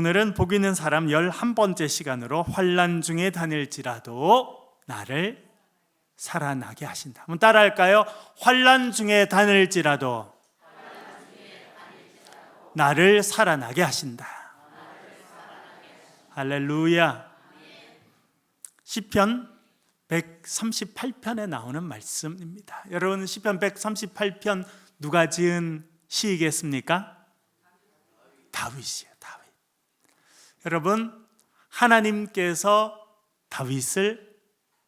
오늘은 복 있는 사람 11번째 시간으로 환난 중에 다닐지라도 나를 살아나게 하신다. 한번 따라할까요? 환난 중에 다닐지라도 나를 살아나게 하신다. 할렐루야. 시편 138편에 나오는 말씀입니다. 여러분, 시편 138편 누가 지은 시이겠습니까? 다윗이에요. 다윗. 여러분, 하나님께서 다윗을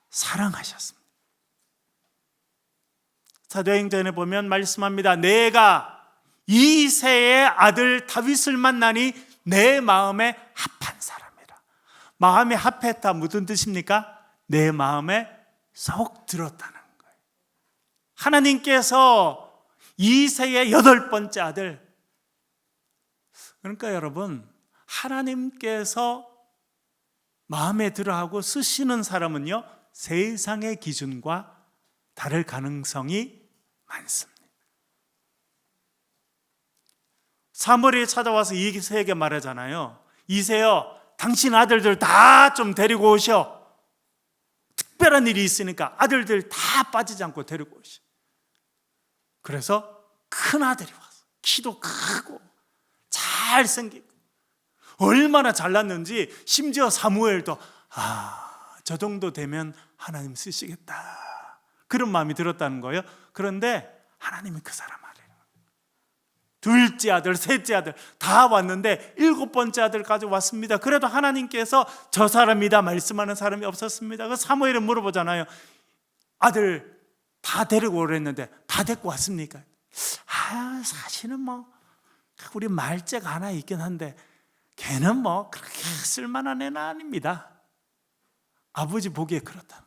사랑하셨습니다. 사도행전에 보면 말씀합니다. 내가 이새의 아들 다윗을 만나니 내 마음에 합한 사람이라. 마음에 합했다 무슨 뜻입니까? 내 마음에 쏙 들었다는 거예요. 하나님께서 이새의 8번째 아들, 그러니까 여러분, 하나님께서 마음에 들어하고 쓰시는 사람은요, 세상의 기준과 다를 가능성이 많습니다. 사무엘이 찾아와서 이새에게 말하잖아요. 이새여, 당신 아들들 다 좀 데리고 오셔. 특별한 일이 있으니까 아들들 다 빠지지 않고 데리고 오셔. 그래서 큰 아들이 와서 키도 크고 잘생기고 얼마나 잘났는지 심지어 사무엘도 저 정도 되면 하나님 쓰시겠다 그런 마음이 들었다는 거예요. 그런데 하나님이 그 사람 아니에요. 둘째 아들, 셋째 아들 다 왔는데 7번째 아들까지 왔습니다. 그래도 하나님께서 저 사람이다 말씀하는 사람이 없었습니다. 그 사무엘은 물어보잖아요. 아들 다 데리고 오랬는데 다 데리고 왔습니까? 사실은 우리 말째가 하나 있긴 한데 걔는 그렇게 쓸만한 애는 아닙니다. 아버지 보기에 그렇다.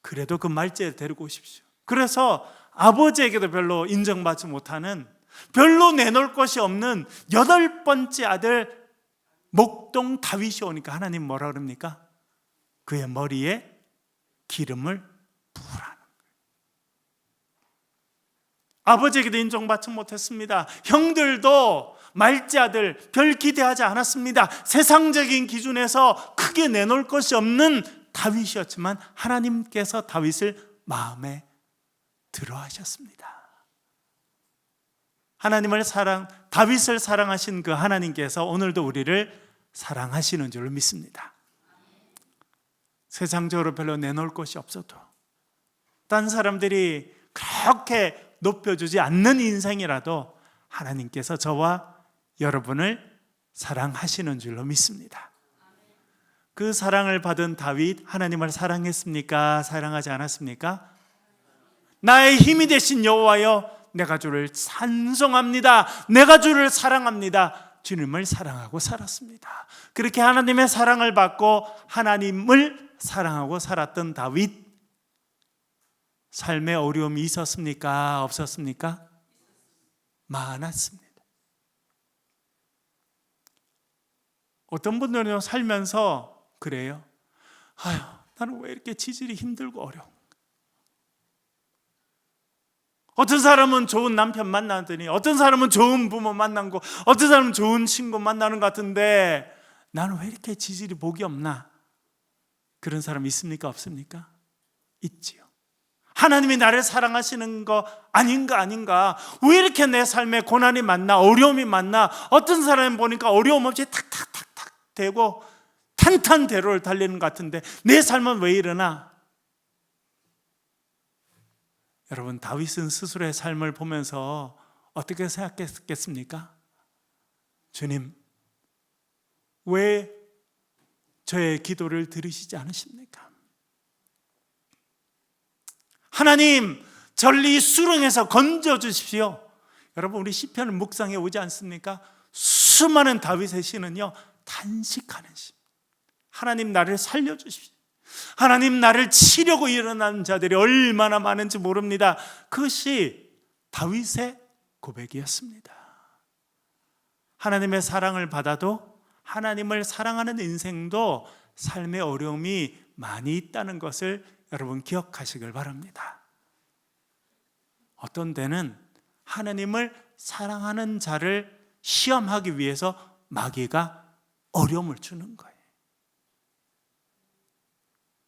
그래도 그 말째를 데리고 오십시오. 그래서 아버지에게도 별로 인정받지 못하는, 별로 내놓을 것이 없는 8번째 아들 목동 다윗이 오니까 하나님 뭐라 그럽니까? 그의 머리에 기름을 부으라는 거예요. 아버지에게도 인정받지 못했습니다. 형들도 말째 아들 별 기대하지 않았습니다. 세상적인 기준에서 크게 내놓을 것이 없는 다윗이었지만 하나님께서 다윗을 마음에 들어 하셨습니다. 다윗을 사랑하신 그 하나님께서 오늘도 우리를 사랑하시는 줄로 믿습니다. 세상적으로 별로 내놓을 것이 없어도, 딴 사람들이 그렇게 높여주지 않는 인생이라도 하나님께서 저와 여러분을 사랑하시는 줄로 믿습니다. 그 사랑을 받은 다윗, 하나님을 사랑했습니까? 사랑하지 않았습니까? 나의 힘이 되신 여호와여, 내가 주를 찬송합니다. 내가 주를 사랑합니다. 주님을 사랑하고 살았습니다. 그렇게 하나님의 사랑을 받고 하나님을 사랑하고 살았던 다윗, 삶에 어려움이 있었습니까? 없었습니까? 많았습니다. 어떤 분들은 살면서 그래요. 나는 왜 이렇게 지질이 힘들고 어려워? 어떤 사람은 좋은 남편 만나더니, 어떤 사람은 좋은 부모 만나고, 어떤 사람은 좋은 친구 만나는 것 같은데 나는 왜 이렇게 지질이 복이 없나? 그런 사람 있습니까? 없습니까? 있지요. 하나님이 나를 사랑하시는 거 아닌가? 왜 이렇게 내 삶에 고난이 많나? 어려움이 많나? 어떤 사람은 보니까 어려움 없이 탁탁탁탁 되고 탄탄대로를 달리는 것 같은데 내 삶은 왜 이러나? 여러분, 다윗은 스스로의 삶을 보면서 어떻게 생각했겠습니까? 주님, 왜 저의 기도를 들으시지 않으십니까? 하나님, 전리 수렁에서 건져주십시오. 여러분, 우리 시편을 묵상해 오지 않습니까? 수많은 다윗의 시는요, 탄식하는 시. 하나님, 나를 살려주십시오. 하나님, 나를 치려고 일어나는 자들이 얼마나 많은지 모릅니다. 그것이 다윗의 고백이었습니다. 하나님의 사랑을 받아도 하나님을 사랑하는 인생도 삶의 어려움이 많이 있다는 것을 여러분 기억하시길 바랍니다. 어떤 때는 하나님을 사랑하는 자를 시험하기 위해서 마귀가 어려움을 주는 거예요.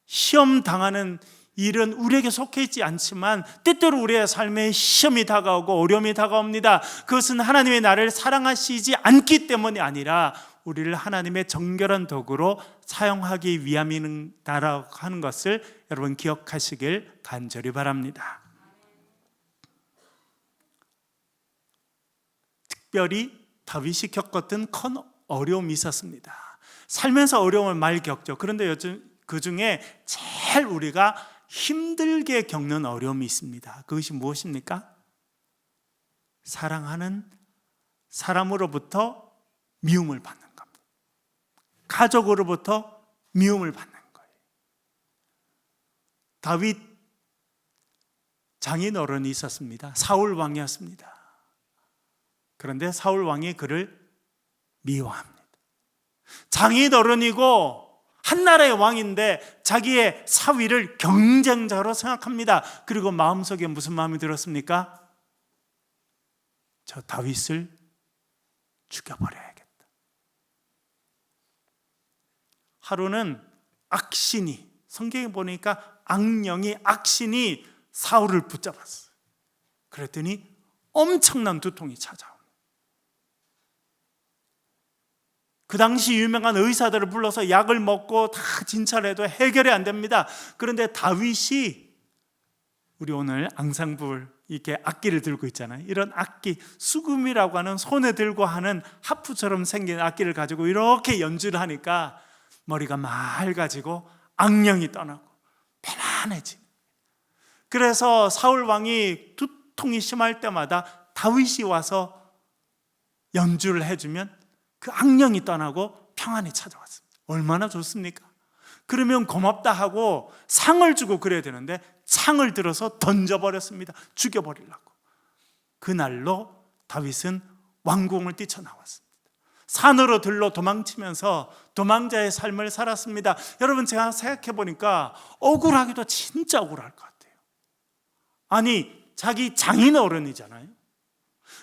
시험 당하는 일은 우리에게 속해 있지 않지만 때때로 우리의 삶에 시험이 다가오고 어려움이 다가옵니다. 그것은 하나님의 나를 사랑하시지 않기 때문이 아니라 우리를 하나님의 정결한 도구로 사용하기 위함이다라고 하는 것을 여러분 기억하시길 간절히 바랍니다. 특별히 다윗이 겪었던 큰 어려움이 있었습니다. 살면서 어려움을 많이 겪죠. 그런데 요즘 그 중에 제일 우리가 힘들게 겪는 어려움이 있습니다. 그것이 무엇입니까? 사랑하는 사람으로부터 미움을 받는 겁니다. 가족으로부터 미움을 받는 거예요. 다윗 장인 어른이 있었습니다. 사울 왕이었습니다. 그런데 사울 왕이 그를 미워합니다. 장인 어른이고 한나라의 왕인데 자기의 사위를 경쟁자로 생각합니다. 그리고 마음속에 무슨 마음이 들었습니까? 저 다윗을 죽여버려야겠다. 하루는 악신이, 성경에 보니까 악령이, 악신이 사울을 붙잡았어요. 그랬더니 엄청난 두통이 찾아옵니다. 그 당시 유명한 의사들을 불러서 약을 먹고 다 진찰을 해도 해결이 안 됩니다. 그런데 다윗이, 우리 오늘 앙상블 이렇게 악기를 들고 있잖아요. 이런 악기, 수금이라고 하는 손에 들고 하는 하프처럼 생긴 악기를 가지고 이렇게 연주를 하니까 머리가 맑아지고 악령이 떠나고 편안해집니다. 그래서 사울 왕이 두통이 심할 때마다 다윗이 와서 연주를 해주면 그 악령이 떠나고 평안이 찾아왔습니다. 얼마나 좋습니까? 그러면 고맙다 하고 상을 주고 그래야 되는데 창을 들어서 던져버렸습니다. 죽여버리려고. 그날로 다윗은 왕궁을 뛰쳐나왔습니다. 산으로 들러 도망치면서 도망자의 삶을 살았습니다. 여러분, 제가 생각해 보니까 억울하기도 진짜 억울할 것 같아요. 아니, 자기 장인 어른이잖아요.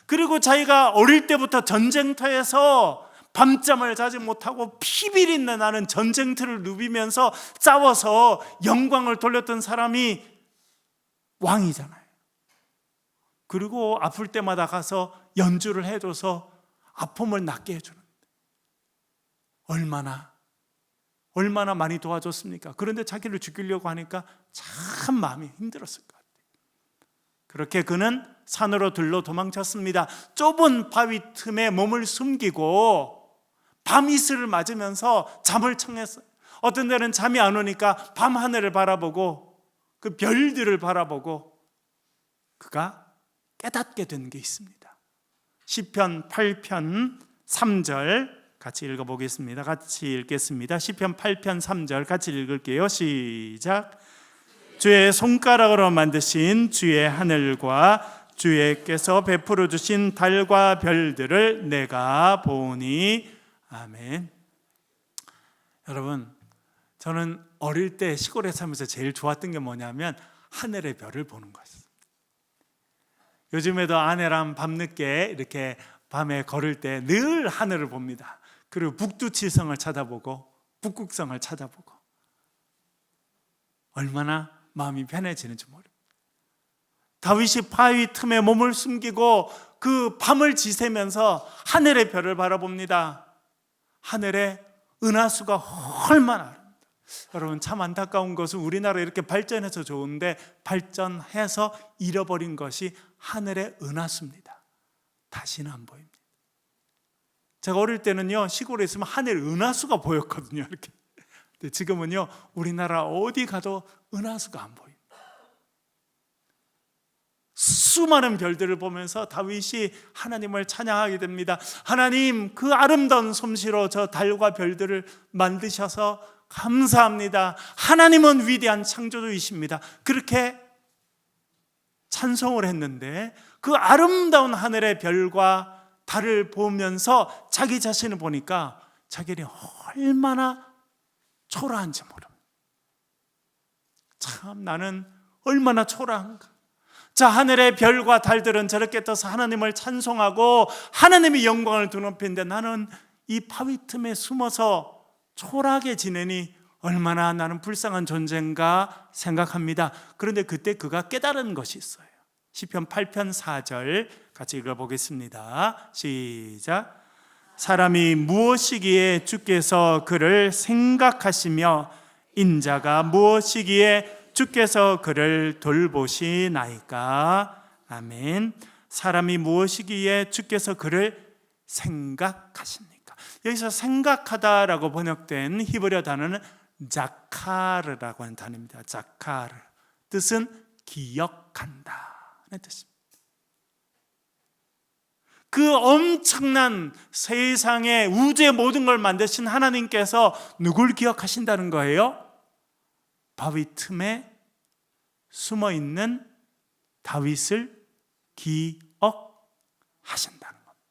그리고 자기가 어릴 때부터 전쟁터에서 밤잠을 자지 못하고 피비린내 나는 전쟁터를 누비면서 싸워서 영광을 돌렸던 사람이 왕이잖아요. 그리고 아플 때마다 가서 연주를 해줘서 아픔을 낫게 해주는데 얼마나 많이 도와줬습니까? 그런데 자기를 죽이려고 하니까 참 마음이 힘들었을 것 같아요. 그렇게 그는 산으로 들러 도망쳤습니다. 좁은 바위 틈에 몸을 숨기고 밤이슬을 맞으면서 잠을 청했어요. 어떤 때는 잠이 안 오니까 밤하늘을 바라보고 그 별들을 바라보고 그가 깨닫게 된 게 있습니다. 시편 8편 3절 같이 읽어보겠습니다. 같이 읽겠습니다. 시편 8편 3절 같이 읽을게요. 시작. 주의 손가락으로 만드신 주의 하늘과 주께서 베풀어 주신 달과 별들을 내가 보니. 아멘. 여러분, 저는 어릴 때 시골에 살면서 제일 좋았던 게 뭐냐면 하늘의 별을 보는 거였어요. 요즘에도 아내랑 밤늦게 이렇게 밤에 걸을 때 늘 하늘을 봅니다. 그리고 북두칠성을 찾아보고 북극성을 찾아보고 얼마나 마음이 편해지는지 모릅니다. 다윗이 바위 틈에 몸을 숨기고 그 밤을 지새면서 하늘의 별을 바라봅니다. 하늘의 은하수가 얼마나 아름다워요. 여러분, 참 안타까운 것은 우리나라 이렇게 발전해서 좋은데 발전해서 잃어버린 것이 하늘의 은하수입니다. 다시는 안 보입니다. 제가 어릴 때는요, 시골에 있으면 하늘 은하수가 보였거든요. 이렇게. 근데 지금은요, 우리나라 어디 가도 은하수가 안 보입니다. 수많은 별들을 보면서 다윗이 하나님을 찬양하게 됩니다. 하나님, 그 아름다운 솜씨로 저 달과 별들을 만드셔서 감사합니다. 하나님은 위대한 창조주이십니다. 그렇게 찬송을 했는데 그 아름다운 하늘의 별과 달을 보면서 자기 자신을 보니까 자기는 얼마나 초라한지 모릅니다. 참, 나는 얼마나 초라한가. 자, 하늘의 별과 달들은 저렇게 떠서 하나님을 찬송하고 하나님의 영광을 드높이는데 나는 이 바위 틈에 숨어서 초라하게 지내니 얼마나 나는 불쌍한 존재인가 생각합니다. 그런데 그때 그가 깨달은 것이 있어요. 시편 8편 4절 같이 읽어보겠습니다. 시작. 사람이 무엇이기에 주께서 그를 생각하시며 인자가 무엇이기에 주께서 그를 돌보시나이까. 아멘. 사람이 무엇이기에 주께서 그를 생각하십니까? 여기서 생각하다라고 번역된 히브리어 단어는 자카르라고 하는 단어입니다. 자카르. 뜻은 기억한다 하는 뜻입니다. 그 엄청난 세상의 우주의 모든 걸 만드신 하나님께서 누굴 기억하신다는 거예요? 바위 틈에 숨어 있는 다윗을 기억하신다는 겁니다.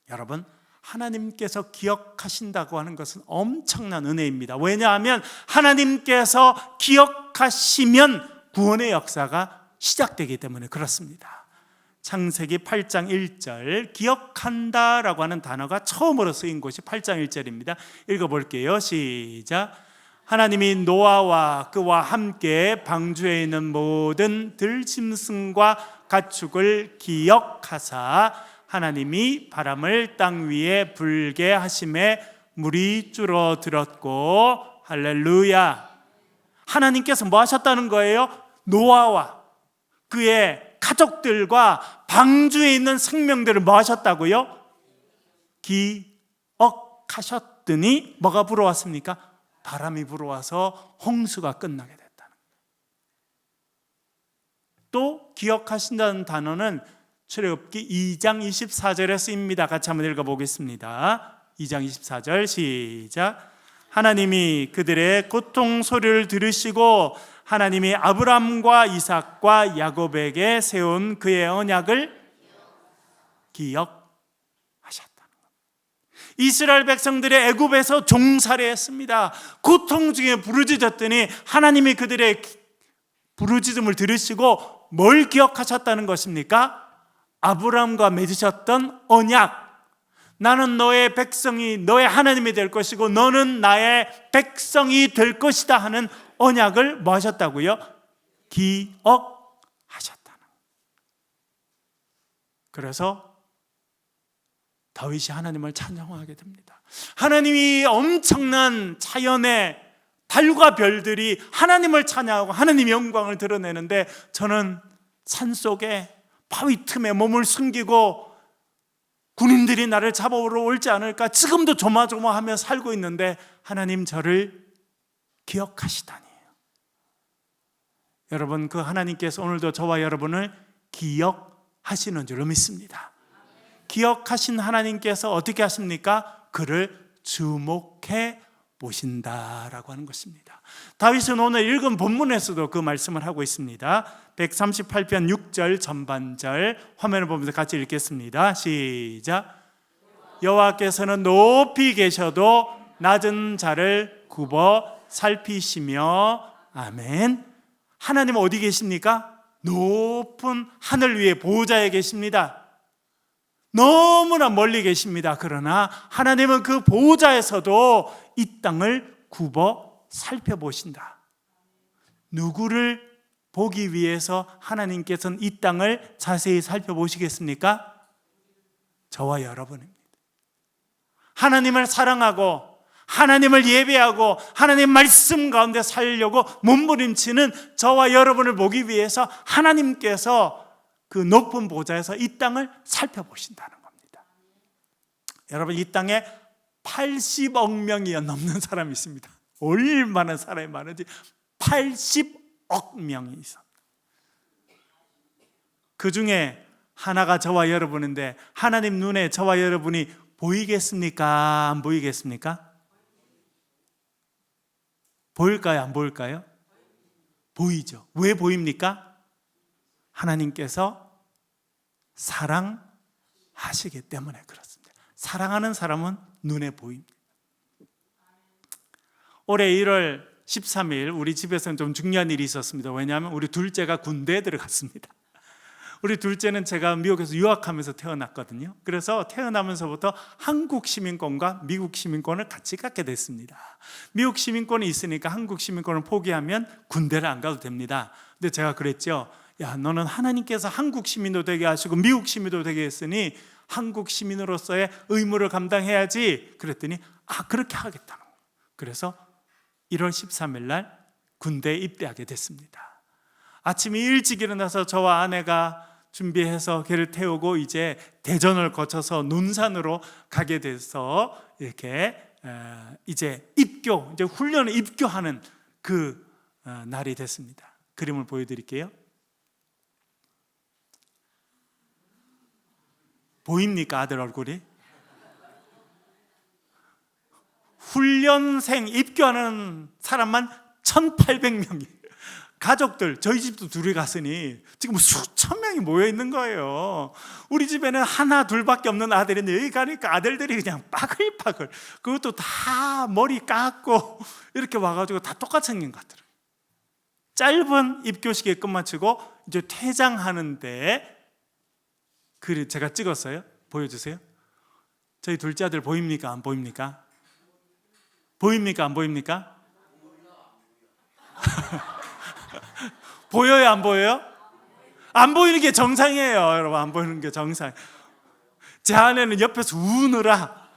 여러분, 하나님께서 기억하신다고 하는 것은 엄청난 은혜입니다. 왜냐하면 하나님께서 기억하시면 구원의 역사가 시작되기 때문에 그렇습니다. 창세기 8장 1절 기억한다라고 하는 단어가 처음으로 쓰인 곳이 8장 1절입니다. 읽어볼게요. 시작. 하나님이 노아와 그와 함께 방주에 있는 모든 들짐승과 가축을 기억하사 하나님이 바람을 땅 위에 불게 하심에 물이 줄어들었고. 할렐루야. 하나님께서 뭐 하셨다는 거예요? 노아와 그의 가족들과 방주에 있는 생명들을 뭐 하셨다고요? 기억하셨더니 뭐가 불어왔습니까? 바람이 불어와서 홍수가 끝나게 됐다는 거예요. 또 기억하신다는 단어는 출애굽기 2장 24절에 쓰입니다. 같이 한번 읽어보겠습니다. 2장 24절 시작. 하나님이 그들의 고통 소리를 들으시고 하나님이 아브람과 이삭과 야곱에게 세운 그의 언약을 기억하셨다는 겁니다. 이스라엘 백성들의 애굽에서 종살이했습니다. 고통 중에 부르짖었더니 하나님이 그들의 부르짖음을 들으시고 뭘 기억하셨다는 것입니까? 아브람과 맺으셨던 언약. 나는 너의 백성이 너의 하나님이 될 것이고 너는 나의 백성이 될 것이다 하는 언약을 뭐 하셨다고요? 기억하셨다는. 그래서 다윗이 하나님을 찬양하게 됩니다. 하나님이 엄청난 자연의 달과 별들이 하나님을 찬양하고 하나님의 영광을 드러내는데 저는 산속에 바위 틈에 몸을 숨기고 군인들이 나를 잡아오러 올지 않을까 지금도 조마조마하며 살고 있는데 하나님 저를 기억하시다니. 여러분, 그 하나님께서 오늘도 저와 여러분을 기억하시는 줄로 믿습니다. 기억하신 하나님께서 어떻게 하십니까? 그를 주목해 보신다라고 하는 것입니다. 다윗은 오늘 읽은 본문에서도 그 말씀을 하고 있습니다. 138편 6절 전반절 화면을 보면서 같이 읽겠습니다. 시작. 여호와께서는 높이 계셔도 낮은 자를 굽어 살피시며. 아멘. 하나님은 어디 계십니까? 높은 하늘 위에 보호자에 계십니다. 너무나 멀리 계십니다. 그러나 하나님은 그 보호자에서도 이 땅을 굽어 살펴보신다. 누구를 보기 위해서 하나님께서는 이 땅을 자세히 살펴보시겠습니까? 저와 여러분입니다. 하나님을 사랑하고 하나님을 예배하고 하나님 말씀 가운데 살려고 몸부림치는 저와 여러분을 보기 위해서 하나님께서 그 높은 보좌에서 이 땅을 살펴보신다는 겁니다. 여러분, 이 땅에 80억 명이 넘는 사람이 있습니다. 얼마나 사람이 많은지 80억 명이 있습니다. 그 중에 하나가 저와 여러분인데 하나님 눈에 저와 여러분이 보이겠습니까? 안 보이겠습니까? 보일까요? 안 보일까요? 보이죠. 왜 보입니까? 하나님께서 사랑하시기 때문에 그렇습니다. 사랑하는 사람은 눈에 보입니다. 올해 1월 13일 우리 집에서는 좀 중요한 일이 있었습니다. 왜냐하면 우리 둘째가 군대에 들어갔습니다. 우리 둘째는 제가 미국에서 유학하면서 태어났거든요. 그래서 태어나면서부터 한국 시민권과 미국 시민권을 같이 갖게 됐습니다. 미국 시민권이 있으니까 한국 시민권을 포기하면 군대를 안 가도 됩니다. 근데 제가 그랬죠. 야, 너는 하나님께서 한국 시민도 되게 하시고 미국 시민도 되게 했으니 한국 시민으로서의 의무를 감당해야지. 그랬더니 그렇게 하겠다는 거예요. 그래서 1월 13일 날 군대에 입대하게 됐습니다. 아침에 일찍 일어나서 저와 아내가 준비해서 걔를 태우고 이제 대전을 거쳐서 논산으로 가게 돼서 이렇게 이제 입교, 이제 훈련을 입교하는 그 날이 됐습니다. 그림을 보여드릴게요. 보입니까? 아들 얼굴이? 훈련생 입교하는 사람만 1,800명이 가족들, 저희 집도 둘이 갔으니 지금 수천 명이 모여 있는 거예요. 우리 집에는 하나 둘밖에 없는 아들인데 여기 가니까 아들들이 그냥 빠글빠글, 그것도 다 머리 깎고 이렇게 와가지고 다 똑같이 생긴 것 같더라고요. 짧은 입교식에 끝마치고 이제 퇴장하는데 그 제가 찍었어요. 보여주세요. 저희 둘째 아들 보입니까? 안 보입니까? 보입니까? 안 보입니까? 보여요? 안 보여요? 안 보이는 게 정상이에요, 여러분. 안 보이는 게 정상. 제 아내는 옆에서 우느라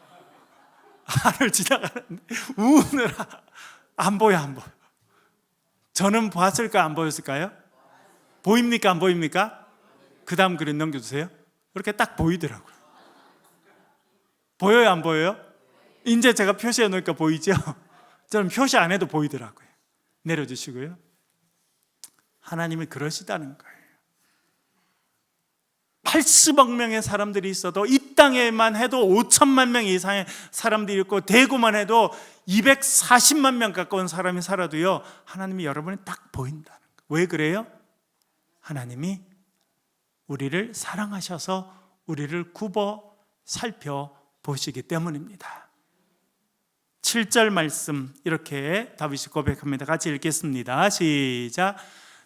하늘 지나가는데 우느라 안 보여, 안 보여. 저는 봤을까, 안 보였을까요? 보입니까? 안 보입니까? 그 다음 그림 넘겨주세요. 그렇게 딱 보이더라고요. 보여요? 안 보여요? 이제 제가 표시해 놓으니까 보이죠? 저는 표시 안 해도 보이더라고요. 내려주시고요. 하나님이 그러시다는 거예요. 80억 명의 사람들이 있어도 이 땅에만 해도 5천만 명 이상의 사람들이 있고 대구만 해도 240만 명 가까운 사람이 살아도요, 하나님이 여러분이 딱 보인다는 거예요. 왜 그래요? 하나님이 우리를 사랑하셔서 우리를 굽어 살펴보시기 때문입니다. 7절 말씀 이렇게 다윗이 고백합니다. 같이 읽겠습니다. 시작.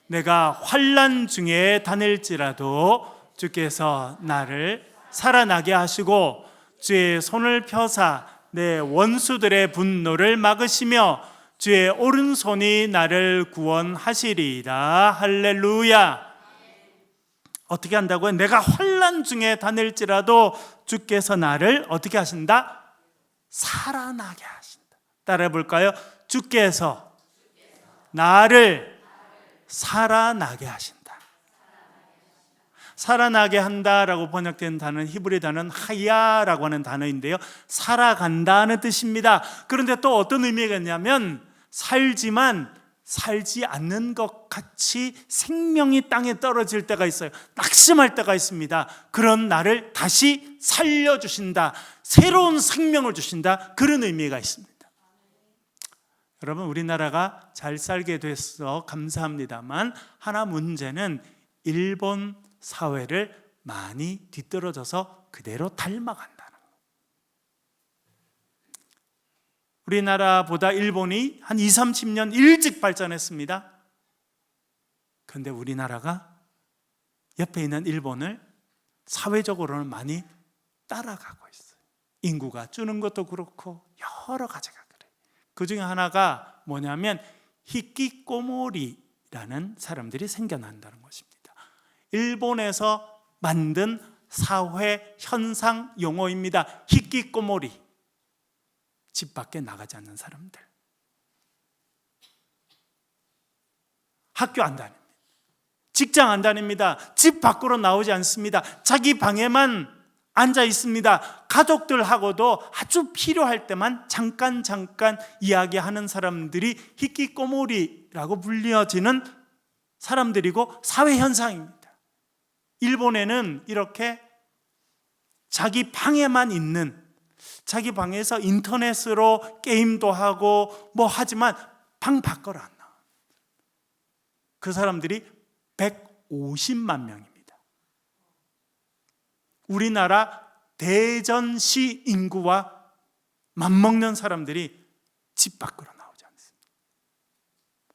내가 환난 중에 다닐지라도 주께서 나를 살아나게 하시고 주의 손을 펴사 내 원수들의 분노를 막으시며 주의 오른손이 나를 구원하시리이다. 할렐루야. 어떻게 한다고요? 내가 환난 중에 다닐지라도 주께서 나를 어떻게 하신다? 살아나게 하신다. 따라해 볼까요? 주께서 나를 살아나게 하신다. 살아나게 한다라고 번역된 단어는 히브리 단어는 하야라고 하는 단어인데요, 살아간다는 뜻입니다. 그런데 또 어떤 의미가 있냐면 살지만 살지 않는 것 같이 생명이 땅에 떨어질 때가 있어요. 낙심할 때가 있습니다. 그런 나를 다시 살려주신다, 새로운 생명을 주신다, 그런 의미가 있습니다. 여러분, 우리나라가 잘 살게 돼서 감사합니다만 하나 문제는 일본 사회를 많이 뒤떨어져서 그대로 닮아간다는 거예요. 우리나라보다 일본이 한 20, 30년 일찍 발전했습니다. 그런데 우리나라가 옆에 있는 일본을 사회적으로는 많이 따라가고 있어요. 인구가 주는 것도 그렇고 여러 가지가 그래요. 그 중에 하나가 뭐냐면 히키코모리라는 사람들이 생겨난다는 것입니다. 일본에서 만든 사회 현상 용어입니다. 히키코모리. 집 밖에 나가지 않는 사람들. 학교 안 다닙니다. 직장 안 다닙니다. 집 밖으로 나오지 않습니다. 자기 방에만 앉아 있습니다. 가족들하고도 아주 필요할 때만 잠깐 이야기하는 사람들이 히키코모리라고 불려지는 사람들이고 사회 현상입니다. 일본에는 이렇게 자기 방에만 있는, 자기 방에서 인터넷으로 게임도 하고 뭐 하지만 방 밖으로 안 나와. 그 사람들이 150만 명입니다. 우리나라 대전시 인구와 맞먹는 사람들이 집 밖으로 나오지 않습니다.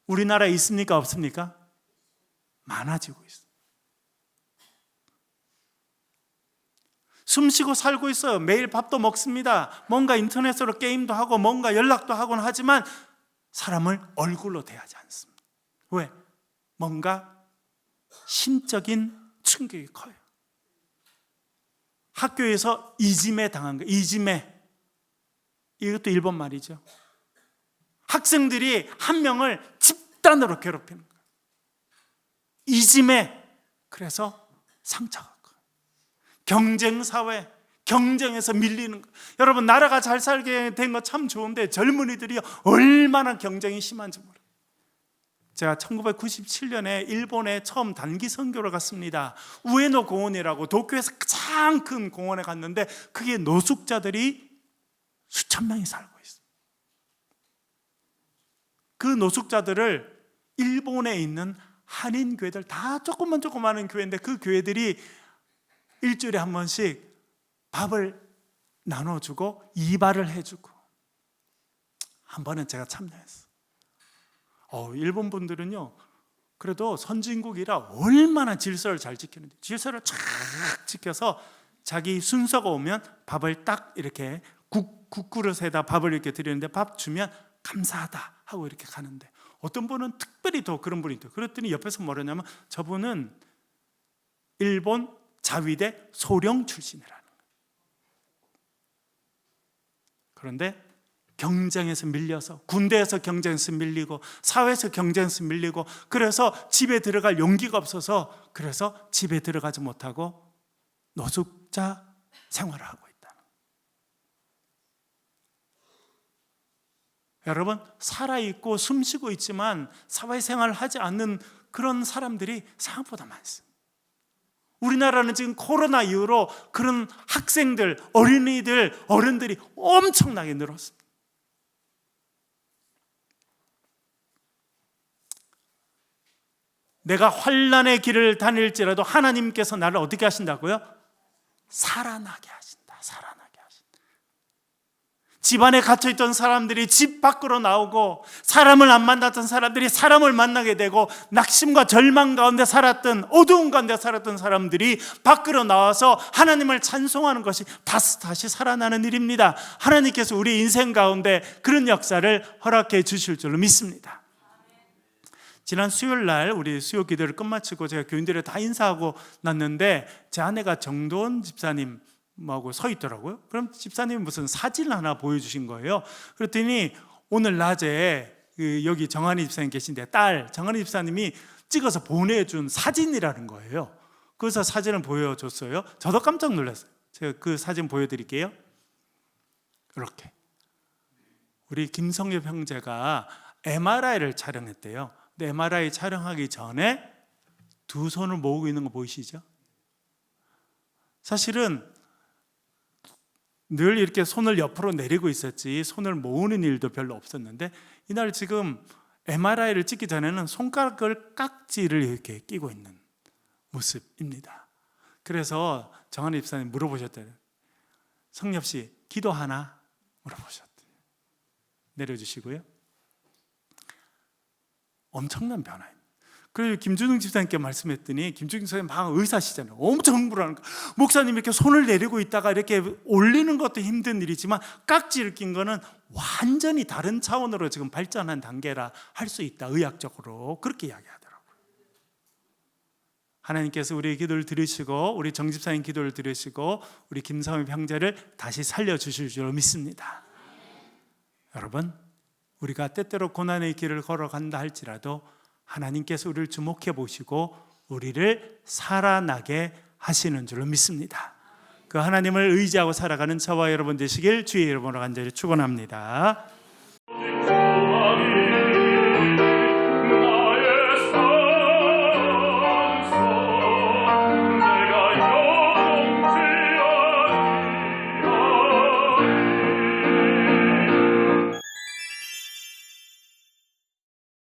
우리나라에 있습니까? 없습니까? 많아지고 있어요. 숨쉬고 살고 있어요. 매일 밥도 먹습니다. 뭔가 인터넷으로 게임도 하고 뭔가 연락도 하곤 하지만 사람을 얼굴로 대하지 않습니다. 왜? 뭔가 심적인 충격이 커요. 학교에서 이지메 당한 거예요. 이지메. 이것도 일본 말이죠. 학생들이 한 명을 집단으로 괴롭히는 거예요. 이지메. 그래서 상처가 커요. 경쟁사회, 경쟁에서 밀리는 거. 여러분, 나라가 잘 살게 된 거 참 좋은데 젊은이들이 얼마나 경쟁이 심한지 모르겠어요. 제가 1997년에 일본에 처음 단기 선교를 갔습니다. 우에노 공원이라고 도쿄에서 가장 큰 공원에 갔는데 그게 노숙자들이 수천 명이 살고 있어요. 그 노숙자들을 일본에 있는 한인 교회들, 다 조그마한 교회인데 그 교회들이 일주일에 한 번씩 밥을 나눠주고 이발을 해주고, 한 번은 제가 참여했어요. 일본 분들은요, 그래도 선진국이라 얼마나 질서를 잘 지키는데, 질서를 쫙 지켜서 자기 순서가 오면 밥을 딱 이렇게 국그릇에다 밥을 이렇게 드리는데 밥 주면 감사하다 하고 이렇게 가는데, 어떤 분은 특별히 더 그런 분이 있어요. 그랬더니 옆에서 뭐라냐면 저분은 일본 자위대 소령 출신이라는 거예요. 그런데 경쟁에서 밀려서, 군대에서 경쟁에서 밀리고 사회에서 경쟁에서 밀리고, 그래서 집에 들어갈 용기가 없어서 그래서 집에 들어가지 못하고 노숙자 생활을 하고 있다. 여러분, 살아있고 숨쉬고 있지만 사회생활을 하지 않는 그런 사람들이 생각보다 많습니다. 우리나라는 지금 코로나 이후로 그런 학생들, 어린이들, 어른들이 엄청나게 늘었습니다. 내가 환난의 길을 다닐지라도 하나님께서 나를 어떻게 하신다고요? 살아나게 하신다. 살아나게 하신다. 집안에 갇혀있던 사람들이 집 밖으로 나오고, 사람을 안 만났던 사람들이 사람을 만나게 되고, 낙심과 절망 가운데 살았던, 어두운 가운데 살았던 사람들이 밖으로 나와서 하나님을 찬송하는 것이 다시 살아나는 일입니다. 하나님께서 우리 인생 가운데 그런 역사를 허락해 주실 줄로 믿습니다. 지난 수요일 날 우리 수요 기도를 끝마치고 제가 교인들에 다 인사하고 났는데, 제 아내가 정도원 집사님하고 서 있더라고요. 그럼 집사님이 무슨 사진을 하나 보여주신 거예요. 그랬더니 오늘 낮에 여기 정한이 집사님 계신데 딸 정한이 집사님이 찍어서 보내준 사진이라는 거예요. 그래서 사진을 보여줬어요. 저도 깜짝 놀랐어요. 제가 그 사진 보여드릴게요. 이렇게 우리 김성엽 형제가 MRI를 촬영했대요. 근데 MRI 촬영하기 전에 두 손을 모으고 있는 거 보이시죠? 사실은 늘 이렇게 손을 옆으로 내리고 있었지 손을 모으는 일도 별로 없었는데, 이날 지금 MRI를 찍기 전에는 손가락을 깍지를 이렇게 끼고 있는 모습입니다. 그래서 정한이 집사님 물어보셨대요. 성엽 씨 기도하나? 물어보셨대요. 내려주시고요. 엄청난 변화입니다. 그래서 김준웅 집사님께 말씀했더니, 김준웅 집사님 막 의사시잖아요. 엄청 흥분을 하는 거예요. 목사님 이렇게 손을 내리고 있다가 이렇게 올리는 것도 힘든 일이지만 깍지를 낀 거는 완전히 다른 차원으로 지금 발전한 단계라 할 수 있다. 의학적으로 그렇게 이야기하더라고요. 하나님께서 우리의 기도를 들으시고, 우리 정 집사님 기도를 들으시고 우리 김성엽 형제를 다시 살려주실 줄 믿습니다. 여러분, 우리가 때때로 고난의 길을 걸어간다 할지라도 하나님께서 우리를 주목해 보시고 우리를 살아나게 하시는 줄로 믿습니다. 그 하나님을 의지하고 살아가는 저와 여러분 되시길 주의 이름으로 간절히 축원합니다.